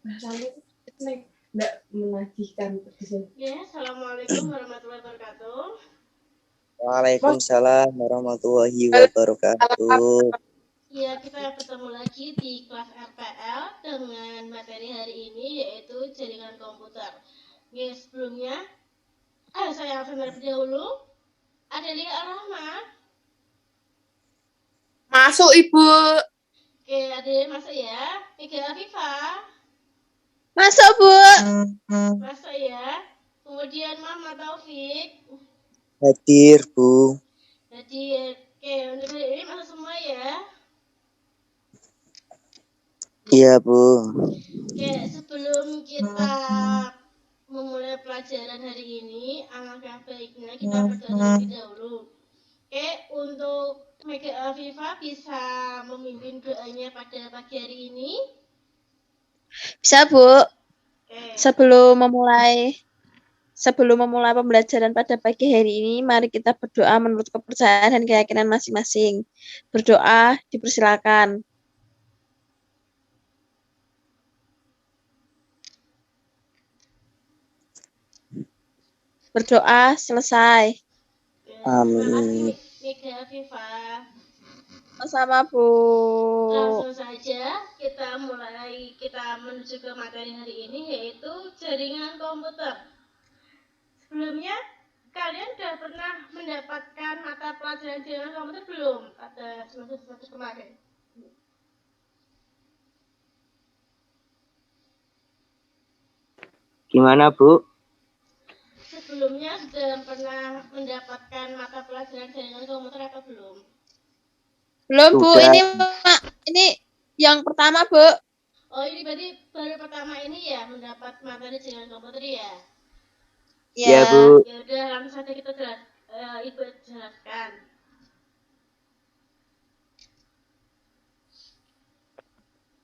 Bahasanya itu nggak menagihkan. Ya, assalamualaikum warahmatullahi wabarakatuh. Waalaikumsalam warahmatullahi wabarakatuh. Ya, kita bertemu lagi di kelas RPL dengan materi hari ini yaitu jaringan komputer. Ya, sebelumnya, saya akan terlebih dahulu. Adelia Ar-Rahma. Masuk, Ibu. Oke, Adelia masuk ya. Mega Afifa. Masuk, Bu. Masuk ya. Kemudian Mama Taufik. Hadir, Bu. Jadi, oke, untuk hari ini masuk semua ya. Iya, Bu. Oke, sebelum kita memulai pelajaran hari ini, alangkah baiknya kita berdoa terlebih dahulu. Oke, untuk Mega Afifa bisa memimpin doanya pada pagi hari ini. Bisa, Bu. Oke. Sebelum memulai pembelajaran pada pagi hari ini, mari kita berdoa menurut kepercayaan dan keyakinan masing-masing. Berdoa dipersilakan. Berdoa selesai. Terima kasih Mega Afifa. Sama, Bu. Langsung saja kita menuju ke materi hari ini yaitu jaringan komputer. Sebelumnya kalian sudah pernah mendapatkan mata pelajaran jaringan komputer belum pada semester kemarin? Gimana, Bu? Sebelumnya sudah pernah mendapatkan mata pelajaran jaringan komputer atau belum? Belum, Bu. Sudah. Ini yang pertama, Bu. Oh, ini berarti baru pertama ini ya mendapat materi jaringan komputer ya? Iya, Bu. Ya udah, langsung saja kita Ibu jelaskan.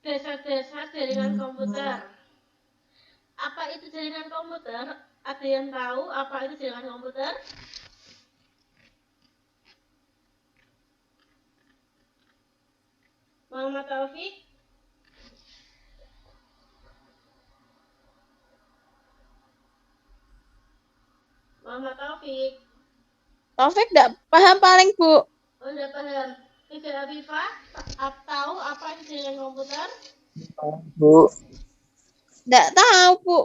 Dasar-dasar jaringan komputer. Apa itu jaringan komputer? Ada yang tahu apa itu jaringan komputer? Muhammad Taufik? Muhammad Taufik? Taufik enggak paham paling, Bu. Oh, enggak paham. Mega Afifa, tahu apa itu jaringan komputer? Bu. Enggak tahu, Bu.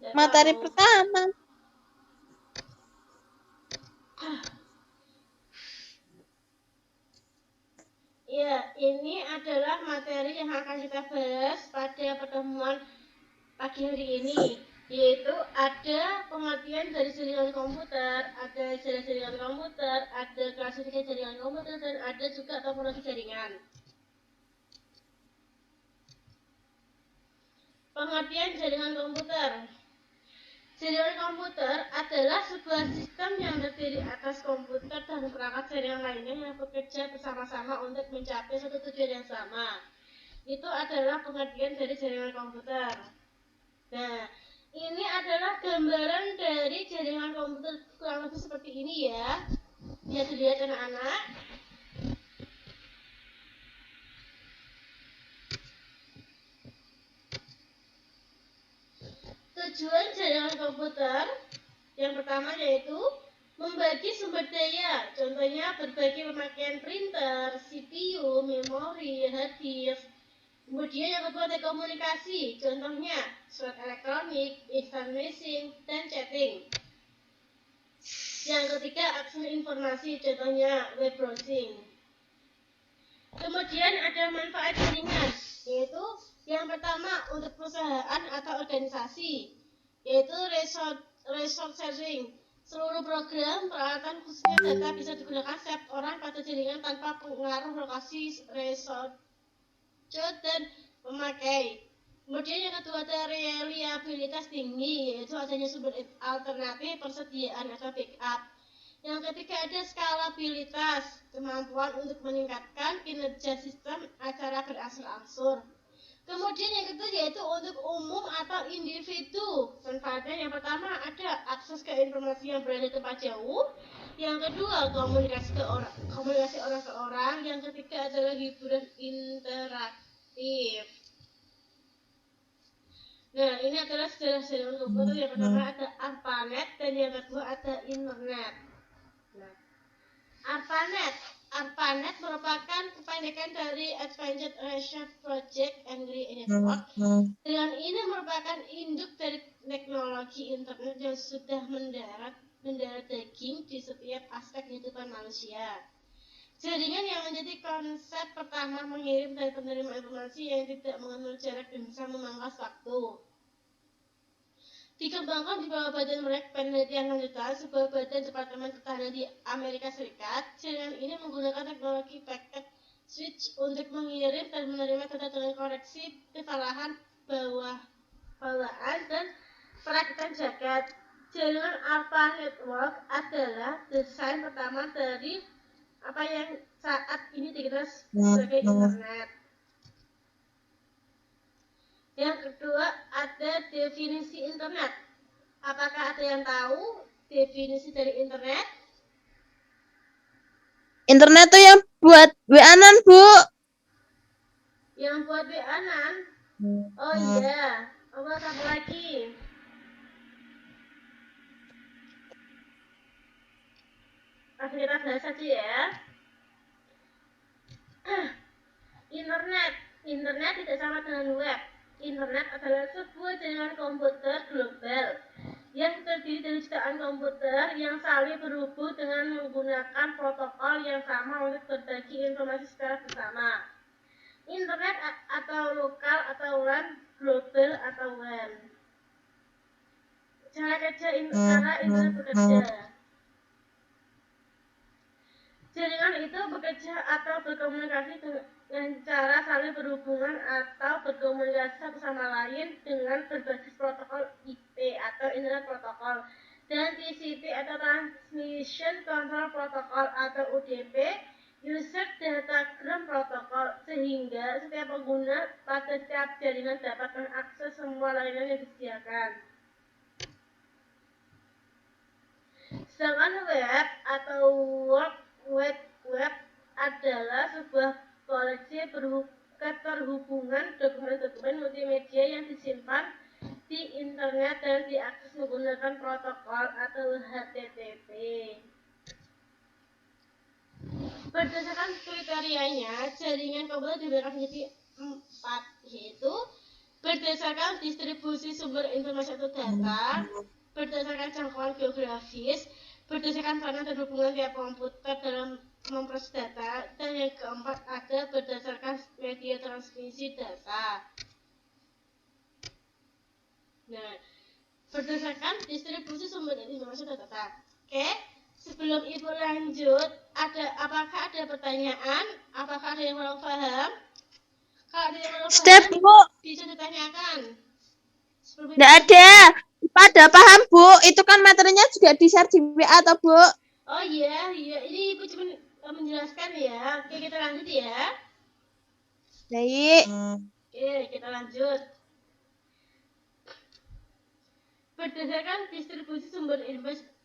Enggak Materi tahu. pertama. Ya, ini adalah materi yang akan kita bahas pada pertemuan pagi hari ini, yaitu ada pengertian dari jaringan komputer, ada jenis jaringan komputer, ada klasifikasi jaringan komputer, dan ada juga topologi jaringan. Pengertian jaringan komputer. Jaringan komputer adalah sebuah sistem yang terdiri atas komputer dan perangkat jaringan lainnya yang bekerja bersama-sama untuk mencapai suatu tujuan yang sama. Itu adalah pengertian dari jaringan komputer. Nah, ini adalah gambaran dari jaringan komputer kurang lebih seperti ini ya. Bisa dilihat anak-anak. Tujuan jaringan komputer yang pertama yaitu membagi sumber daya. Contohnya berbagi pemakaian printer, CPU, memori, hard disk. Kemudian yang kedua telekomunikasi. Contohnya surat elektronik, instant messaging, dan chatting. Yang ketiga akses informasi. Contohnya web browsing. Kemudian ada manfaat jaringan, yaitu yang pertama untuk perusahaan atau organisasi, yaitu resource sharing. Seluruh program, peralatan khususnya data bisa digunakan setiap orang pada jaringan tanpa pengaruh lokasi, resource, dan pemakai. Kemudian yang kedua ada reliabilitas tinggi, yaitu adanya sumber alternatif, persediaan atau backup. Yang ketiga ada skalabilitas, kemampuan untuk meningkatkan kinerja sistem acara berangsur-angsur. Kemudian yang ketiga yaitu untuk umum atau individu. Manfaatnya yang pertama ada akses ke informasi yang berada di tempat jauh. Yang kedua komunikasi orang ke orang. Yang ketiga adalah hiburan interaktif. Nah, ini adalah sejarah jaringan komputer. Yang pertama ada ARPANET dan yang kedua ada internet. Nah, ARPANET merupakan kependekan dari Advanced Research Project Angry Network. Jaringan ini merupakan induk dari teknologi internet yang sudah mendarat daging di setiap aspek kehidupan manusia. Jaringan yang menjadi konsep pertama mengirim dan penerima informasi yang tidak mengenal jarak dan bisa memangkas waktu. Dikembangkan di bawah Badan Proyek Penelitian Lanjutan, sebuah badan Departemen Pertahanan di Amerika Serikat. Jaringan ini menggunakan teknologi packet switch untuk mengirim dan menerima data dengan koreksi kesalahan bawaan dan perakitan jagat. Jaringan ARPA Network adalah desain pertama dari apa yang saat ini dikenal sebagai internet. Yang kedua ada definisi internet. Apakah ada yang tahu definisi dari internet? Internet tuh yang buat WA-an, Bu. Yang buat WA-an? Oh iya. Apa satu lagi? Langsung kita bahas saja ya. Internet tidak sama dengan web. Internet adalah sebuah jaringan komputer global yang terdiri dari jutaan komputer yang saling berhubung dengan menggunakan protokol yang sama untuk berbagi informasi secara bersama. Internet atau lokal atau LAN, global atau WAN. Cara internet bekerja. Jaringan itu bekerja atau berkomunikasi dengan cara saling berhubungan atau berkomunikasi satu sama lain dengan berbasis protokol IP atau Internet Protocol dan TCP atau Transmission Control Protocol atau UDP, User Datagram Protocol, sehingga setiap pengguna pada setiap jaringan dapat mengakses semua layanan yang disediakan. Sedangkan web atau World Wide Web adalah sebuah koleksi keterhubungan dokumen-dokumen multimedia yang disimpan di internet dan diakses menggunakan protokol atau HTTP. Berdasarkan kriterianya, jaringan komputer dibagi menjadi 4, yaitu berdasarkan distribusi sumber informasi atau data, berdasarkan jangkauan geografis, berdasarkan peranan dan hubungan tiap komputer dalam memproses data, dan yang keempat ada berdasarkan media transmisi data. Nah, berdasarkan distribusi sumber informasi dan data. Oke, sebelum Ibu lanjut, apakah ada pertanyaan? Apakah ada yang belum paham? Kalau ada yang belum Step, paham, Bu. bisa ditanyakan. Nggak ada. Pada paham, Bu. Itu kan materinya juga di-share di WA atau, Bu? Oh iya. Ini Ibu cuma menjelaskan ya. Oke, kita lanjut ya. Baik. Oke, kita lanjut. Berdasarkan distribusi sumber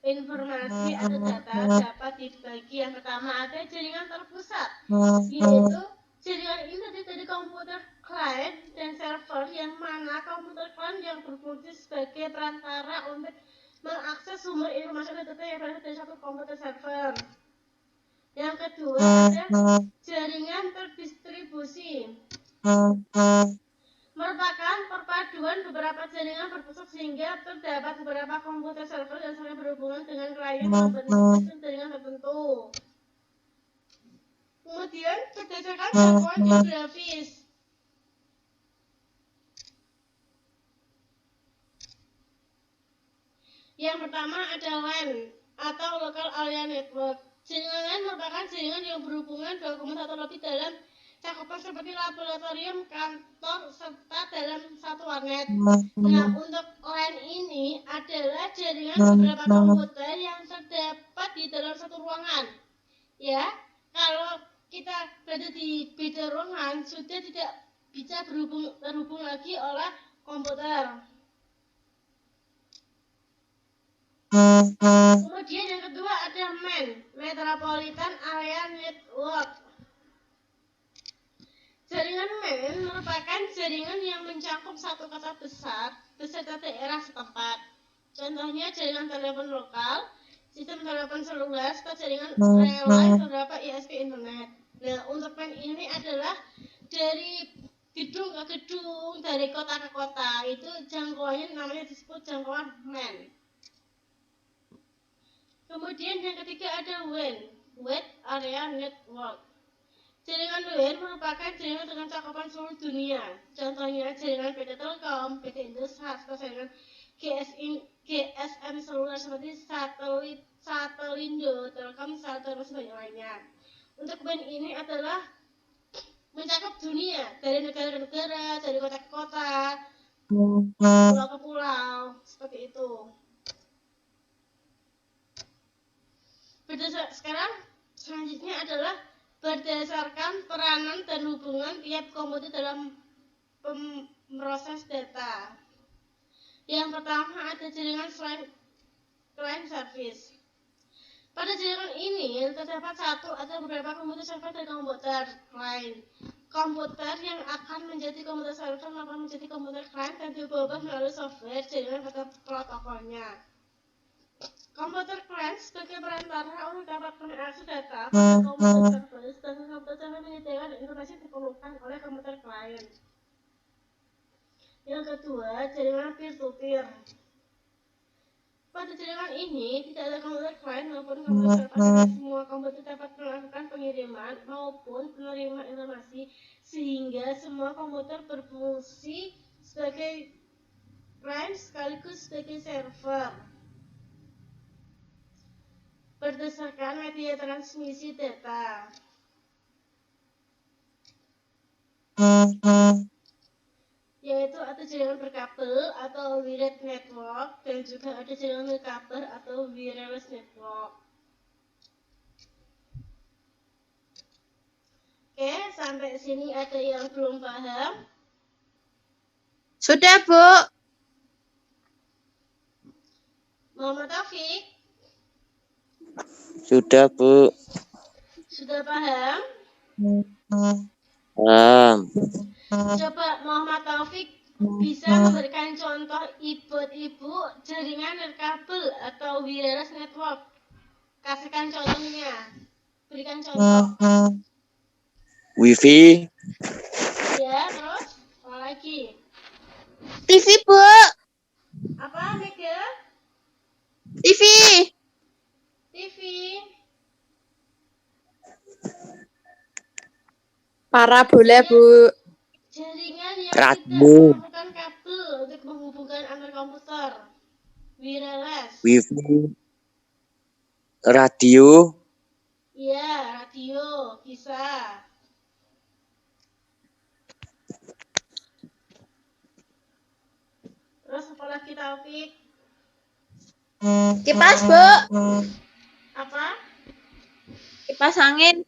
informasi atau data dapat dibagi. Yang pertama ada jaringan terpusat, yaitu jaringan ini terdiri dari komputer client dan server, yang mana komputer client yang berfungsi sebagai perantara untuk mengakses sumber informasi atau data yang berasal dari satu komputer server. Yang kedua ada jaringan terdistribusi, merupakan perpaduan beberapa jaringan berpusat sehingga terdapat beberapa komputer server yang saling berhubungan dengan klien dalam bentuk sistem jaringan tertentu. Kemudian berdasarkan jangkauan geografis. Yang pertama ada LAN atau Local Area Network. Jaringan LAN merupakan jaringan yang berhubungan 2,1 lebih dalam cakupan seperti laboratorium, kantor, serta dalam satu warnet. Nah, untuk LAN ini adalah jaringan beberapa komputer yang terdapat di dalam satu ruangan. Ya, kalau kita berada di beda ruangan, sudah tidak bisa terhubung lagi oleh komputer. Kemudian yang kedua ada MEN, Metropolitan Area Network. Jaringan internet merupakan jaringan yang mencakup satu kota besar beserta daerah setempat. Contohnya jaringan telepon lokal, sistem telepon seluler, serta jaringan relay beberapa ISP internet. Nah, untuk PAN ini adalah dari gedung ke gedung, dari kota ke kota. Itu jangkauannya namanya disebut jangkauan MAN. Kemudian yang ketiga ada WAN, Wide Area Network. Jaringan WAN merupakan jaringan dengan cakupan seluruh dunia. Contohnya jaringan PT Telkom, PT Indosat, serta jaringan GSM seluler seperti Satelindo, Telkomsel, dan sebagainya lainnya. Untuk WAN ini adalah mencakup dunia dari negara ke negara, dari kota ke kota, pulau ke pulau, seperti itu. Sekarang selanjutnya adalah berdasarkan peranan dan hubungan tiap komputer dalam pemroses data. Yang pertama ada jaringan client service. Pada jaringan ini terdapat satu atau beberapa komputer server dan komputer client. Komputer yang akan menjadi komputer server akan menjadi komputer client dan diubah melalui software jaringan atau protokolnya. Komputer client sebagai perantara untuk dapat mengakses data pada komputer server, sedangkan komputer server menyediakan informasi yang diperlukan oleh komputer client. Yang kedua, jaringan peer-to-peer. Pada jaringan ini tidak ada komputer client maupun komputer server, semua komputer dapat melakukan pengiriman maupun penerimaan informasi, sehingga semua komputer berfungsi sebagai client sekaligus sebagai server. Berdasarkan media transmisi data, yaitu ada jaringan berkabel atau wired network dan juga ada jaringan berkabel atau wireless network. Oke, sampai sini ada yang belum paham? Sudah, Bu. Muhammad Taufik, Sudah, Bu. sudah paham? Coba Muhammad Taufik bisa memberikan contoh ibu jaringan berkabel atau wireless network. Kasihkan contohnya. Berikan contoh. Wifi, Ya, terus apa lagi? TV, Bu. Apa, Mega? TV. TV. Parabola, Bu. Jaringan yang Radio. tidak memerlukan kabel untuk menghubungkan antar komputer. Wireless. Wifi, radio, Iya, radio bisa. Terus apa lagi, Taufik? Kipas, Bu. Apa? Kipas angin.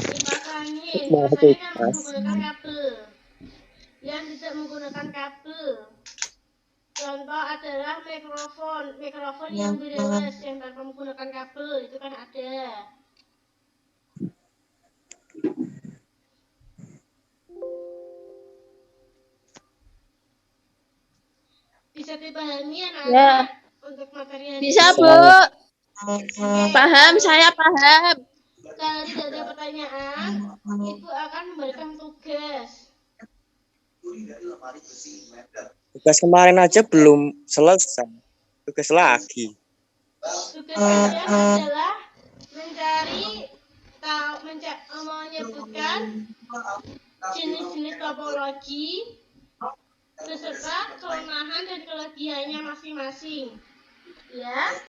Kipas angin. Biasanya kan menggunakan kabel. Yang tidak menggunakan kabel, contoh adalah mikrofon yang wireless yang tanpa menggunakan kabel, itu kan ada. Bisa dipahami anak-anak untuk materi hari Bisa, ini? Bu. Paham, saya paham. Kalau tidak ada pertanyaan, Ibu akan memberikan tugas. tugas kemarin aja belum selesai. Tugas lagi. Tugas kalian adalah menyebutkan jenis-jenis topologi beserta kelemahan dan kelebihannya masing-masing. Ya.